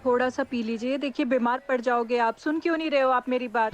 थोड़ा सा पी लीजिए, देखिए बीमार पड़ जाओगे आप। सुन क्यों नहीं रहे हो आप मेरी बात?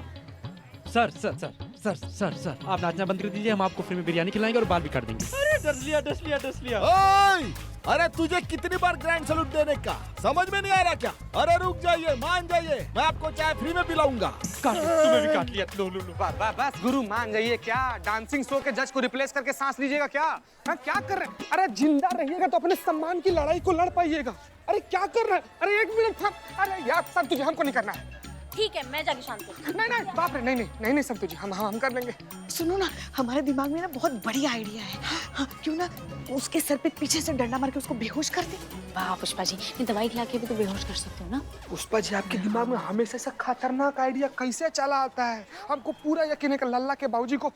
Sir sir sir sir sir sir आप नाचना बंद कर दीजिए, हम आपको फ्री में बिरयानी खिलाएंगे और बाल भी काट देंगे। अरे डस लिया डस लिया डस लिया। ओए! अरे तुझे कितनी बार ग्रैंड सैल्यूट देने का, समझ में नहीं आ रहा क्या? अरे रुक जाइए, मान जाइए, मैं आपको चाय फ्री में पिलाऊंगा। काट तुम्हें भी काट लिया। लो लो लो। बस गुरु मान जाइए। क्या डांसिंग शो के जज को रिप्लेस करके सांस लीजिएगा क्या? हाँ, क्या कर रहे हैं? अरे जिंदा रहिएगा तो अपने सम्मान की लड़ाई को लड़ पाइएगा। अरे क्या कर रहे हैं? अरे एक मिनट था। अरे यार सर तुझे हमको नहीं करना है। ठीक है, मैं जाके शांत हूँ। नहीं बाप रे, नहीं सब तुझे हम कर लेंगे। सुनो ना, हमारे दिमाग में ना बहुत बढ़िया आइडिया है। हाँ, क्यों ना उसके सर पे पीछे से डंडा मार के उसको बेहोश कर दे। वाह पुष्पा जी, ये दवाई खिला के भी तो बेहोश कर सकते हो ना। पुष्पा जी आपके दिमाग में हमेशा से खतरनाक आइडिया कैसे चला आता है? हमको पूरा यकीन है कि लल्ला के बाबूजी को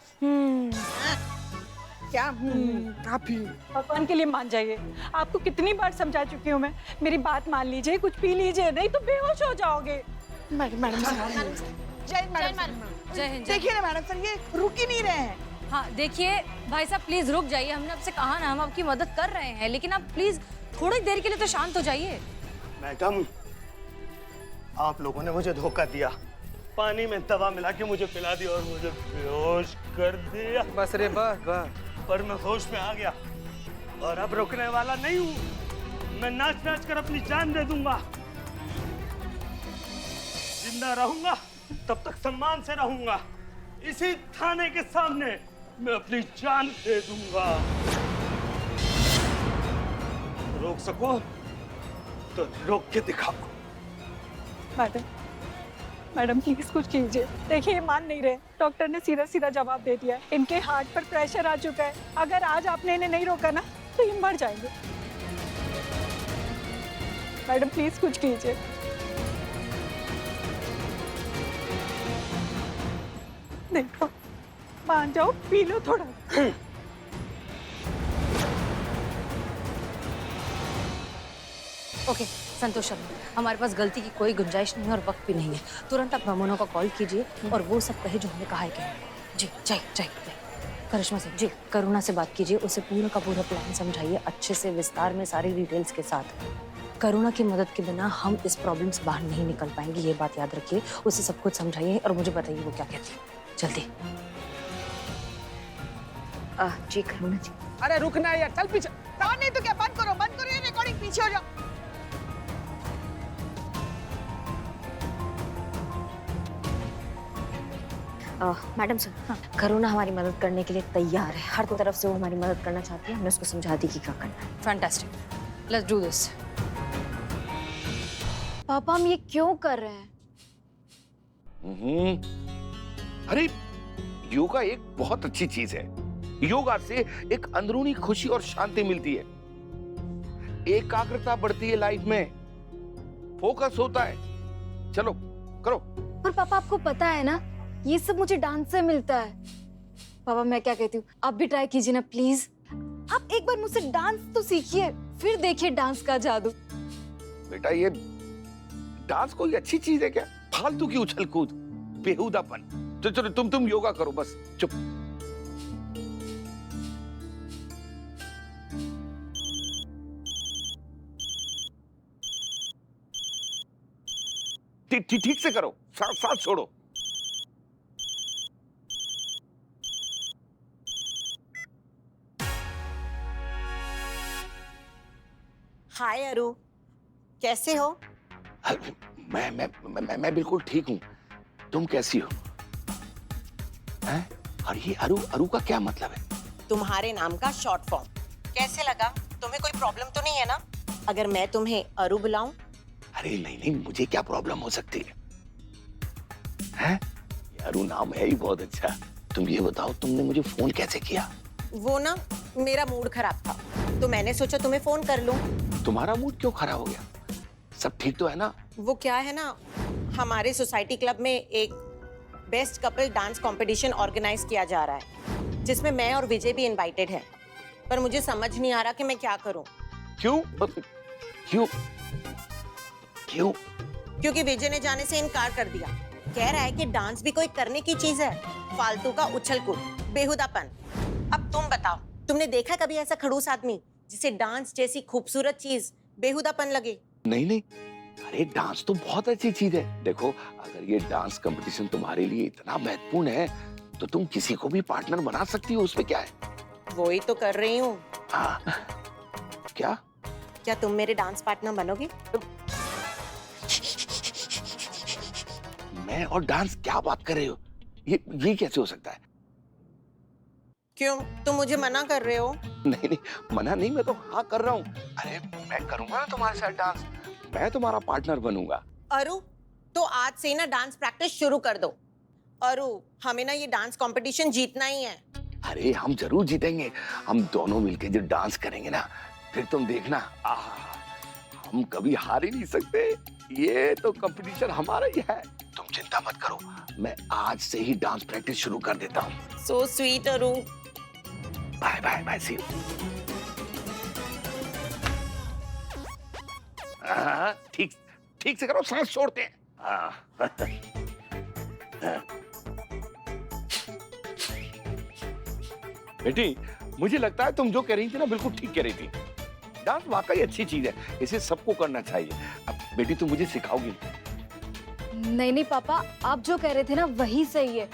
क्या आप ही भगवान के लिए मान जाइए। आपको कितनी बार समझा चुकी हूँ मैं, मेरी बात मान लीजिए, कुछ पी लीजिए, नहीं तो बेहोश हो जाओगे। मैडम जय मैडम। जय हिंद। देखिए ना मैडम सर, ये रुक ही नहीं रहे हैं। हाँ देखिए भाई साहब, प्लीज रुक जाइए। हमने आपसे कहा ना, हम आपकी मदद कर रहे हैं, लेकिन आप प्लीज थोड़ी देर के लिए तो शांत हो जाइए। मैडम, आप लोगों ने मुझे धोखा दिया, पानी में दवा मिला के मुझे पिला दिया और मुझे बेहोश कर दिया। बस रे बस। पर मैं होश में आ गया और अब रुकने वाला नहीं हूँ। मैं नाच नाच कर अपनी जान दे दूंगा। जिंदा रहूंगा तब तक सम्मान से रहूंगा। इसी थाने के सामने मैं अपनी जान दे दूंगा। रोक सको तो रोक के दिखाओ। मैडम प्लीज कुछ कीजिए। देखिए ये मान नहीं रहे, डॉक्टर ने सीधा सीधा जवाब दे दिया। इनके हार्ट पर प्रेशर आ चुका है। अगर आज आपने इन्हें नहीं रोका ना तो ये मर जाएंगे। मैडम प्लीज कुछ कीजिए। देखो मान जाओ, पी लो थोड़ा। ओके संतोष शर्मा, हमारे पास गलती की कोई गुंजाइश नहीं है और वक्त भी नहीं है। तुरंत आप रमोना को कॉल कीजिए और वो सब कहे जो हमने कहा है कि जी। जय करिश्मा से जी, करुणा से बात कीजिए, उसे पूरा का पूरा प्लान समझाइए, अच्छे से विस्तार में सारी डिटेल्स के साथ। करुणा की मदद के बिना हम इस प्रॉब्लम से बाहर नहीं निकल पाएंगे, ये बात याद रखिए। उसे सब कुछ समझाइए और मुझे बताइए वो क्या कहती है। जल्दी। जी करुणा जी। अरे रुकना है यार, चल पीछे। नहीं तो क्या, बंद करो ये रिकॉर्डिंग, पीछे हो जाओ। मैडम सर, हाँ, करुणा हमारी मदद करने के लिए तैयार है। हर तरफ से वो हमारी मदद करना चाहती है। हमने उसको समझा दी कि क्या करना है। Fantastic, let's do this. पापा हम ये क्यों कर रहे हैं? अरे योगा एक बहुत अच्छी चीज है। योगा से एक अंदरूनी खुशी और शांति मिलती है, एकाग्रता बढ़ती है लाइफ में, फोकस होता है। चलो करो। पर पापा आपको पता है ना, ये सब मुझे डांस से मिलता है। पापा मैं क्या कहती हूँ, आप भी ट्राई कीजिए ना प्लीज। आप एक बार मुझसे डांस तो सीखिए, फिर देखिए डांस का जादू। बेटा ये डांस कोई अच्छी चीज है क्या? फालतू की उछल कूद, बेहुदापन। तो चलो तुम योगा करो, बस चुप। ठीक से करो, साथ छोड़ो। हाय अरु, कैसे हो? मैं बिल्कुल ठीक हूँ। तुम कैसी हो? हैं? और ये अरु का क्या मतलब है? तुम्हारे नाम का शॉर्ट फॉर्म। कैसे लगा? तुम्हें कोई प्रॉब्लम तो नहीं है ना अगर मैं तुम्हें अरु बुलाऊं? अरे नहीं, मुझे क्या प्रॉब्लम हो सकती है? हैं? ये अरु नाम है ही बहुत अच्छा। तुम ये बताओ, तुमने मुझे फोन कैसे किया? वो ना मेरा मूड खराब था तो मैंने सोचा तुम्हें फोन कर लूं। तुम्हारा मूड क्यों खराब हो गया? सब ठीक तो है ना? वो क्या है ना, हमारे सोसाइटी क्लब में एक best couple dance competition organise किया जा रहा है, जिसमें मैं और विजय भी इनवाइटेड हैं। पर मुझे समझ नहीं आ रहा कि मैं क्या करूं। क्यों? क्योंकि विजय ने जाने से इनकार कर दिया। कह रहा है कि डांस भी कोई करने की चीज है, फालतू का उछल कूद, बेहुदापन। अब तुम बताओ, तुमने देखा कभी ऐसा खड़ूस आदमी जिसे डांस जैसी खूबसूरत चीज बेहुदापन लगे? नहीं, अरे डांस तो बहुत अच्छी चीज है। देखो अगर ये डांस कंपटीशन तुम्हारे लिए इतना महत्वपूर्ण है तो तुम किसी को भी पार्टनर बना सकती हो, उसमें क्या है? वो ही तो कर रही हूँ। हाँ। क्या? क्या तुम मेरे डांस पार्टनर बनोगे? मैं और डांस, क्या बात कर रहे हो? ये कैसे हो सकता है? क्यों, तुम मुझे मना कर रहे हो? नहीं, मना नहीं, मैं तो हाँ कर रहा हूँ। अरे मैं करूंगा ना तुम्हारे साथ डांस, मैं तुम्हारा पार्टनर बनूंगा। अरु, तो आज से ही ना डांस प्रैक्टिस शुरू कर दो। अरु, हमें ना ये डांस कंपटीशन जीतना ही है। अरे हम जरूर जीतेंगे। हम दोनों मिलके जो डांस करेंगे ना, फिर तुम देखना, हम कभी हार ही नहीं सकते। ये तो कंपटीशन हमारा ही है। तुम चिंता मत करो, मैं आज से ही डांस प्रैक्टिस शुरू कर देता हूँ। So sweet Aru. Bye bye bye, see you. ठीक से करो, सांस छोड़ते हैं। बेटी, मुझे लगता है तुम जो कह रही थी ना, बिल्कुल ठीक कह रही थी। डांस वाकई अच्छी चीज है, इसे सबको करना चाहिए। अब बेटी तुम मुझे सिखाओगी? नहीं पापा, आप जो कह रहे थे ना वही सही है।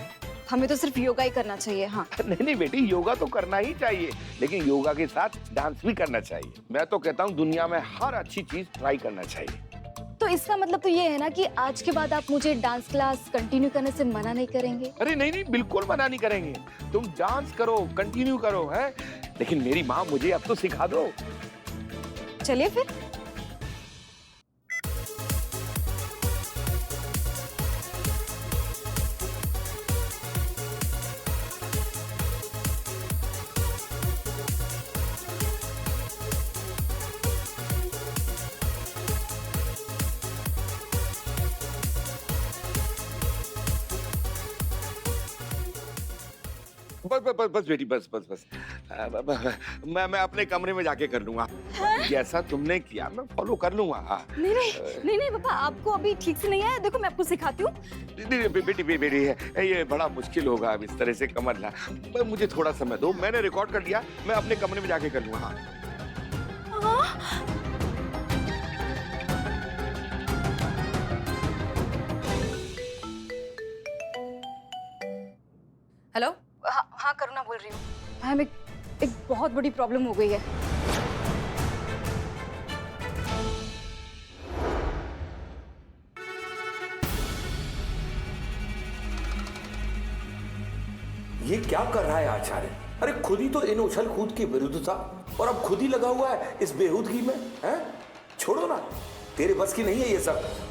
हमें तो सिर्फ योगा ही करना चाहिए। हाँ नहीं बेटी, योगा तो करना ही चाहिए, लेकिन योगा के साथ डांस भी करना चाहिए। मैं तो कहता हूँ दुनिया में हर अच्छी चीज ट्राई करना चाहिए। तो इसका मतलब तो ये है ना कि आज के बाद आप मुझे डांस क्लास कंटिन्यू करने से मना नहीं करेंगे? अरे नहीं, बिल्कुल मना नहीं करेंगे। तुम डांस करो, कंटिन्यू करो, है? लेकिन मेरी माँ मुझे अब तो सिखा दो। चलिए फिर। बस बेटी, बस। मैं अपने कमरे में जाके कर लूंगा। जैसा तुमने किया मैं फॉलो कर लूंगा। नहीं पापा, आपको अभी ठीक से नहीं आया। देखो मैं आपको सिखाती हूँ। बेटी ये बड़ा मुश्किल होगा अब इस तरह से कमर ला। मुझे थोड़ा समय दो, मैंने रिकॉर्ड कर लिया, मैं अपने कमरे में जाके कर लूंगा। हेलो। हाँ करुणा बोल रही हूँ। मैम एक बहुत बड़ी प्रॉब्लम हो गई है। ये क्या कर रहा है आचार्य? अरे खुद ही तो इन उछल कूद के विरुद्ध था और अब खुद ही लगा हुआ है इस बेहूदगी में, हैं? छोड़ो ना, तेरे बस की नहीं है ये सब।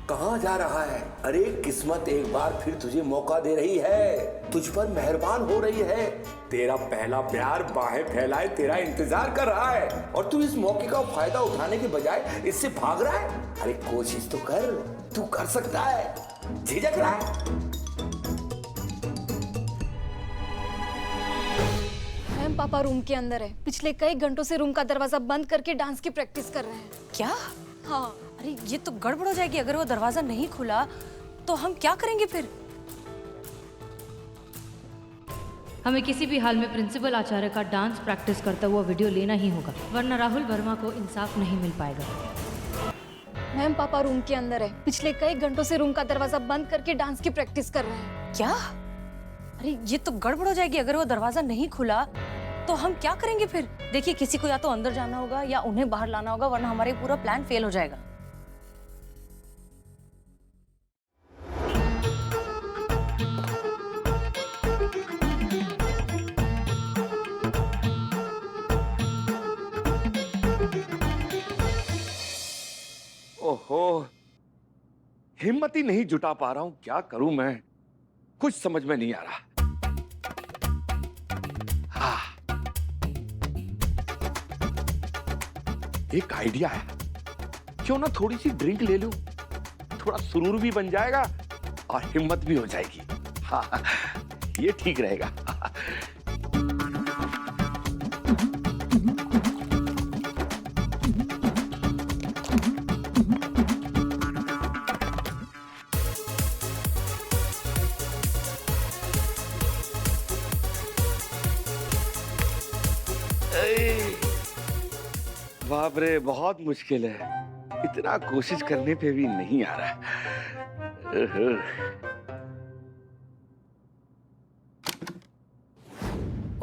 कहां जा रहा है? अरे किस्मत एक बार फिर तुझे मौका दे रही है, तुझ पर मेहरबान हो रही है। तेरा पहला प्यार बाहें फैलाए तेरा इंतजार कर रहा है और तू इस मौके का फायदा उठाने के बजाय इससे भाग रहा है। अरे कोशिश तो कर, तू कर सकता है, झिझक रहा है। मैम पापा रूम के अंदर है। पिछले कई घंटों से रूम का दरवाजा बंद करके डांस की प्रैक्टिस कर रहे हैं। क्या? हाँ। अरे ये तो गड़बड़ हो जाएगी। अगर वो दरवाजा नहीं खुला तो हम क्या करेंगे फिर? हमें किसी भी हाल में प्रिंसिपल आचार्य का डांस प्रैक्टिस करता हुआ वीडियो लेना ही होगा, वरना राहुल वर्मा को इंसाफ नहीं मिल पाएगा। मैम पापा रूम के अंदर है। पिछले कई घंटों से रूम का दरवाजा बंद करके डांस की प्रैक्टिस कर रहे हैं। क्या? अरे ये तो गड़बड़ हो जाएगी। अगर वो दरवाजा नहीं खुला तो हम क्या करेंगे फिर? देखिए, किसी को या तो अंदर जाना होगा या उन्हें बाहर लाना होगा, वरना हमारे पूरा प्लान फेल हो जाएगा। ओहो, हिम्मत ही नहीं जुटा पा रहा हूं, क्या करूं मैं, कुछ समझ में नहीं आ रहा। एक आइडिया है, क्यों ना थोड़ी सी ड्रिंक ले लूं, थोड़ा सुरूर भी बन जाएगा और हिम्मत भी हो जाएगी। हाँ, ये ठीक रहेगा। बाप रे, बहुत मुश्किल है। इतना कोशिश करने पे भी नहीं आ रहा।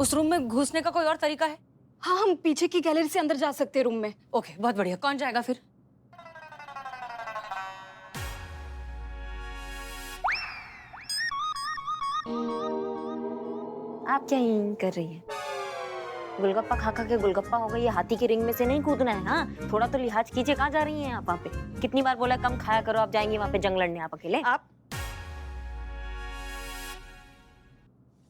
उस रूम में घुसने का कोई और तरीका है? हाँ, हम पीछे की गैलरी से अंदर जा सकते हैं रूम में। ओके, बहुत बढ़िया। कौन जाएगा फिर? आप क्या यहीं कर रही हैं? गोलगप्पा खा खा के गोलगप्पा हो गई, ये हाथी की रिंग में से नहीं कूदना है। हाँ, थोड़ा तो लिहाज कीजिए। कहाँ जा रही हैं आप? वहाँ पे कितनी बार बोला कम खाया करो, आप जाएंगी वहाँ पे जंग लड़ने आप अकेले?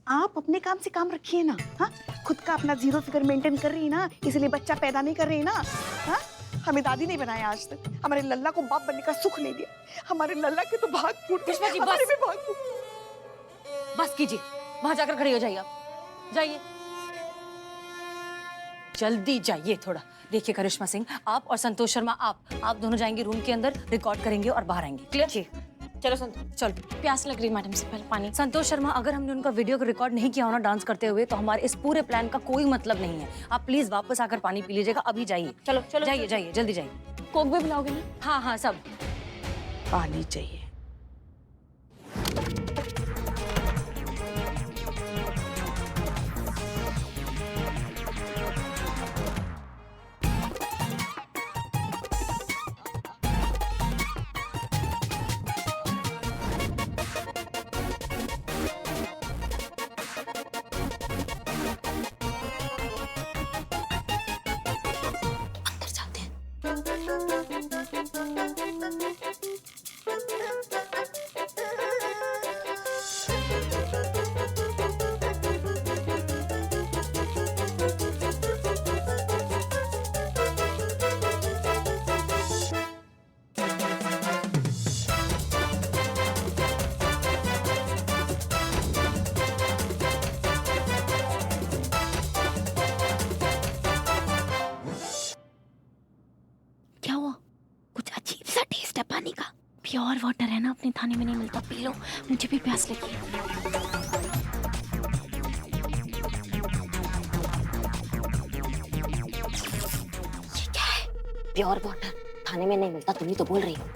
आप अपने काम से काम रखिए ना। हाँ, खुद का अपना 0 फिगर मेंटेन कर रही है ना, इसलिए बच्चा पैदा नहीं कर रही है ना। हाँ, हमें दादी नहीं बनाया आज तक, हमारे लल्ला को बाप बनने का सुख नहीं दिया। हमारे लल्ला के तो भाग फूट गए, कृष्णा जी, हमारे बस। भी भाग फूट। बस कीजिए, वहां जाकर खड़ी हो जाइए आप। जाइए, जल्दी जाइए थोड़ा। देखिए करिश्मा सिंह, आप और संतोष शर्मा, आप दोनों जाएंगे रूम के अंदर, रिकॉर्ड करेंगे और बाहर आएंगे। क्लियर? जी। चलो संतोष, चलो। प्यास लग रही मैडम से, पहले पानी। संतोष शर्मा, अगर हमने उनका वीडियो को रिकॉर्ड नहीं किया हो ना डांस करते हुए, तो हमारे इस पूरे प्लान का कोई मतलब नहीं है। आप प्लीज वापस आकर पानी पी लीजिएगा। अभी जाइए। चलो चलो जाइए जाइए, जल्दी जाइए। कोक भी पिलाओगे ना? हाँ हाँ, सब। पानी चाहिए। अंदर जाते हैं। क्या हुआ? कुछ अजीब सा टेस्ट है पानी का। प्योर वाटर है ना, अपने थाने में नहीं मिलता। पी लो, मुझे भी प्यास लगी है। ये क्या है? प्योर वाटर थाने में नहीं मिलता, तुम ही तो बोल रही हो।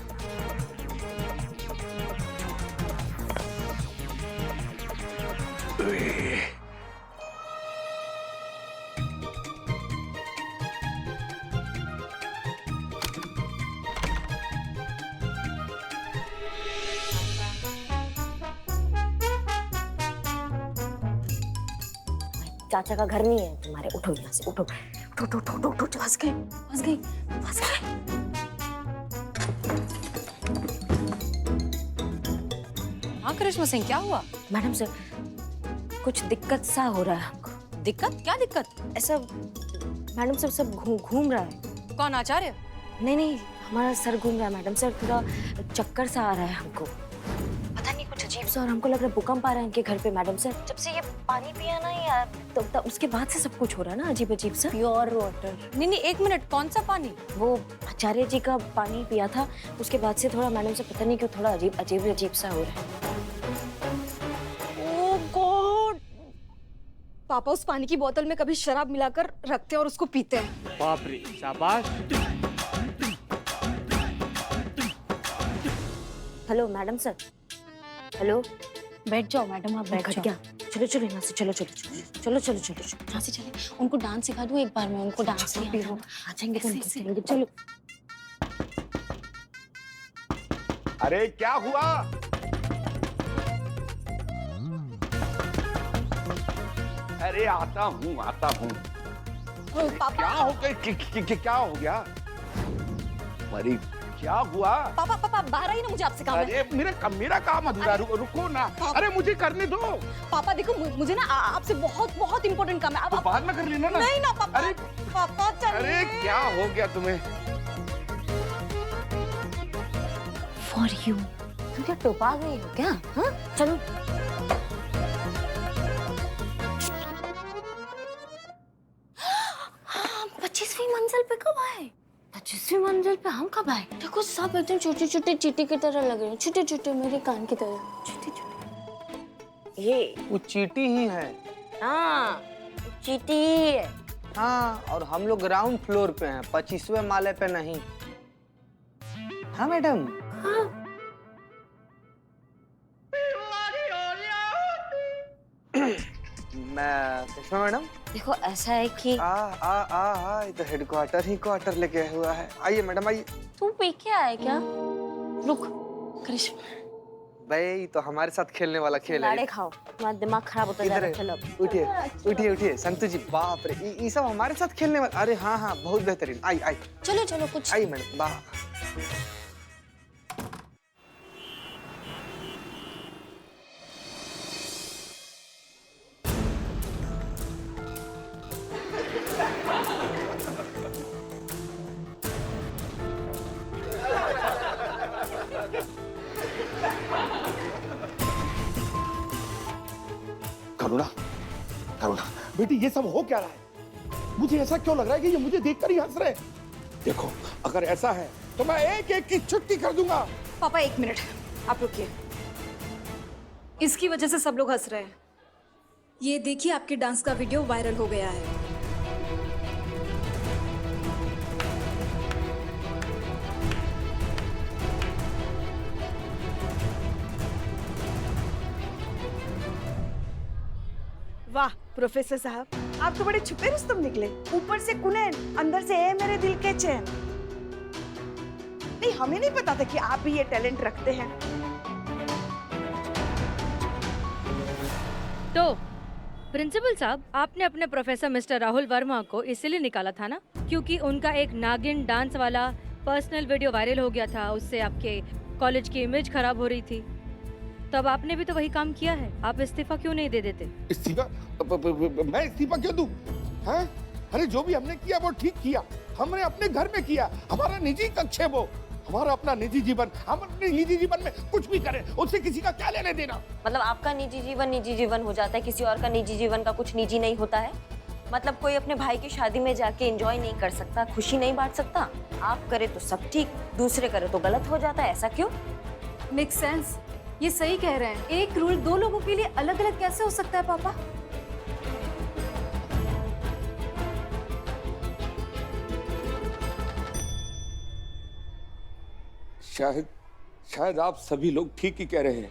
चाचा का घर नहीं है तुम्हारे। उठो यहाँ से, उठो उठो उठो उठो उठो, उठो। फंस गए, फंस गई, फंस गए। हाँ करिश्मा सिंह, क्या हुआ? मैडम सर, कुछ दिक्कत सा हो रहा है हमको। दिक्कत? क्या दिक्कत? ऐसा मैडम सर सब घूम रहा है। कौन, आचार्य? नहीं नहीं, हमारा सर घूम रहा है मैडम सर। थोड़ा चक्कर सा आ रहा है हमको, पता नहीं कुछ अजीब सा। और हमको लग रहा है भूकंप आ रहा है इनके घर पे मैडम सर। जब से ये पानी पिया ना यार, तो उसके बाद से सब कुछ हो रहा है ना अजीब अजीब सा। Pure water. नहीं नहीं, एक मिनट, कौन सा पानी? वो आचार्य जी का पानी पिया था, उसके बाद से थोड़ा मैडम से पता नहीं क्यों थोड़ा अजीब सा हो रहा है। ओह गॉड! पापा उस पानी की बोतल में कभी शराब मिलाकर रखते हैं और उसको पीते हैं। बाप रे, शाबाश। Hello madam sir, hello. बैठ जाओ मैडम, आप बैठ घट जाओ। गया। चलो चलो यहाँ से, चलो चलो चलो चलो चलो चलो। यहाँ से चले, उनको डांस सिखा दूँ एक बार मैं। उनको डांस नहीं आता। आ जाएंगे तो ऐसे- चलेंगे। चलो। अरे क्या हुआ? अरे आता हूँ आता हूँ। क्या हो गया? क्या हो गया? मरी, क्या हुआ? पापा पापा बाहर आइए ना, मुझे आपसे काम है। अरे मेरा काम अधूरा। रुको ना। अरे मुझे करने दो। पापा देखो, मुझे ना आपसे बहुत बहुत इंपॉर्टेंट काम है। तो बाद में कर लेना ना। नहीं ना पापा। अरे पापा चलिए। अरे क्या हो गया तुम्हें? For you. तुम क्या टोपा गई हो क्या? हाँ चलो। हाँ, 25वीं मंजिल पे कब आए? 25वीं मंजिल पे हम कब आए? देखो सब एकदम छोटे छोटे चींटी की तरह लग रहे हैं। छोटे छोटे मेरे कान की तरह। छोटे छोटे। ये वो चींटी ही है। हाँ, चींटी ही है। हाँ, और हम लोग ग्राउंड फ्लोर पे हैं, 25वें माले पे नहीं। हाँ मैडम। मैं कृष्णा मैडम। देखो ऐसा है कि ये तो हेडक्वार्टर ही क्वार्टर लेके हुआ है। आइए मैडम आइए। तू पी के आया क्या? रुक कृष्ण, भाई तो हमारे साथ खेलने वाला खेल है। लाड़े खाओ, तुम्हारा दिमाग खराब होता जा रहा है। चलो उठिए उठिए उठिए संतु जी, बाप रे ये सब हमारे साथ खेलने वाला। अरे हाँ हाँ बहुत बेहतरीन। आई आई चलो चलो कुछ। आई मैडम वाह। करुणा, करुणा बेटी ये सब हो क्या रहा है? मुझे ऐसा क्यों लग रहा है कि ये मुझे देखकर ही हंस रहे हैं? देखो अगर ऐसा है तो मैं एक एक की छुट्टी कर दूंगा। पापा 1 मिनट, आप रुकिए। इसकी वजह से सब लोग हंस रहे हैं। ये देखिए आपके डांस का वीडियो वायरल हो गया है। वाह प्रोफेसर साहब, आप तो बड़े छुपे रुस्तम निकले। ऊपर से कुनैन, अंदर से ए मेरे दिल के चैन। नहीं हमें नहीं पता था कि आप भी ये टैलेंट रखते हैं। तो प्रिंसिपल साहब, आपने अपने प्रोफेसर मिस्टर राहुल वर्मा को इसीलिए निकाला था ना, क्योंकि उनका एक नागिन डांस वाला पर्सनल वीडियो वायरल हो गया था। उससे आपके कॉलेज की इमेज खराब हो रही थी। तब आपने भी तो वही काम किया है। आप इस्तीफा क्यों नहीं दे देते? इस्तीफा? मैं इस्तीफा क्यों दूं? हैं? अरे जो भी हमने किया वो ठीक किया। हमने अपने घर में किया, हमारा निजी कक्ष है वो, हमारा अपना निजी जीवन। हम अपने निजी जीवन में कुछ भी करें, उससे किसी का क्या लेने देना? मतलब आपका निजी जीवन हो जाता है, किसी और का निजी जीवन का कुछ निजी नहीं होता है? मतलब कोई अपने भाई की शादी में जाके एंजॉय नहीं कर सकता, खुशी नहीं बांट सकता? आप करे तो सब ठीक, दूसरे करे तो गलत हो जाता है। ऐसा क्यों? Make sense. ये सही कह रहे हैं। एक रूल 2 लोगों के लिए अलग अलग कैसे हो सकता है पापा? शायद आप सभी लोग ठीक ही कह रहे हैं।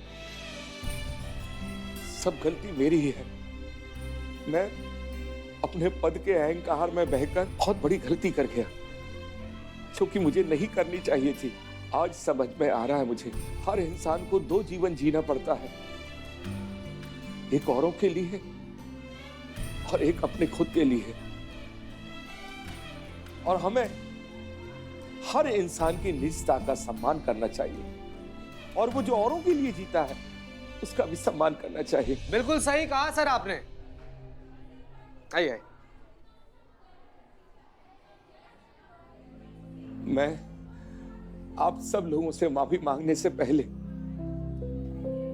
सब गलती मेरी ही है। मैं अपने पद के अहंकार में बहकर बहुत बड़ी गलती कर गया, जो कि मुझे नहीं करनी चाहिए थी। आज समझ में आ रहा है मुझे, हर इंसान को 2 जीवन जीना पड़ता है, एक औरों के लिए और एक अपने खुद के लिए। और हमें हर इंसान की निजता का सम्मान करना चाहिए, और वो जो औरों के लिए जीता है उसका भी सम्मान करना चाहिए। बिल्कुल सही कहा सर आपने। आइए। मैं आप सब लोगों से माफी मांगने से पहले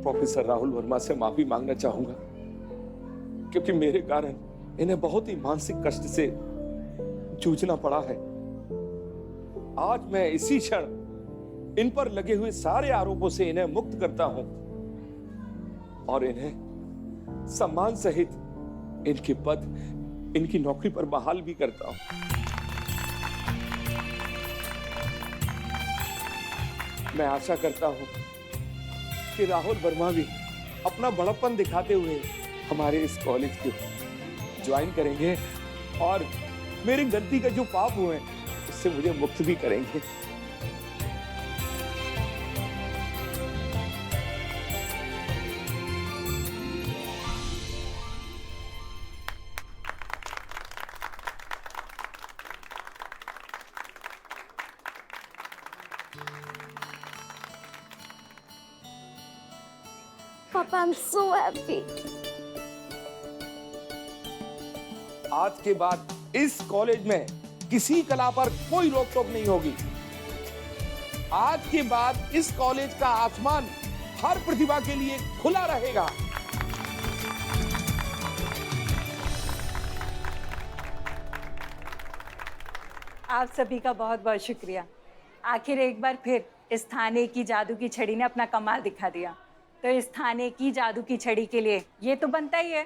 प्रोफेसर राहुल वर्मा से माफी मांगना चाहूंगा, क्योंकि मेरे कारण इन्हें बहुत ही मानसिक कष्ट से जूझना पड़ा है। आज मैं इसी क्षण इन पर लगे हुए सारे आरोपों से इन्हें मुक्त करता हूं और इन्हें सम्मान सहित इनके पद, इनकी नौकरी पर बहाल भी करता हूं। मैं आशा करता हूं कि राहुल वर्मा भी अपना बड़प्पन दिखाते हुए हमारे इस कॉलेज को ज्वाइन करेंगे और मेरी गलती का जो पाप हुए हैं उससे मुझे मुक्त भी करेंगे। पापा आई एम सो हैप्पी। आज के बाद इस कॉलेज में किसी कला पर कोई रोक टोक नहीं होगी। आज के बाद इस कॉलेज का आसमान हर प्रतिभा के लिए खुला रहेगा। आप सभी का बहुत बहुत शुक्रिया। आखिर एक बार फिर इस थाने की जादू की छड़ी ने अपना कमाल दिखा दिया। तो इस थाने की जादू की छड़ी के लिए ये तो बनता ही है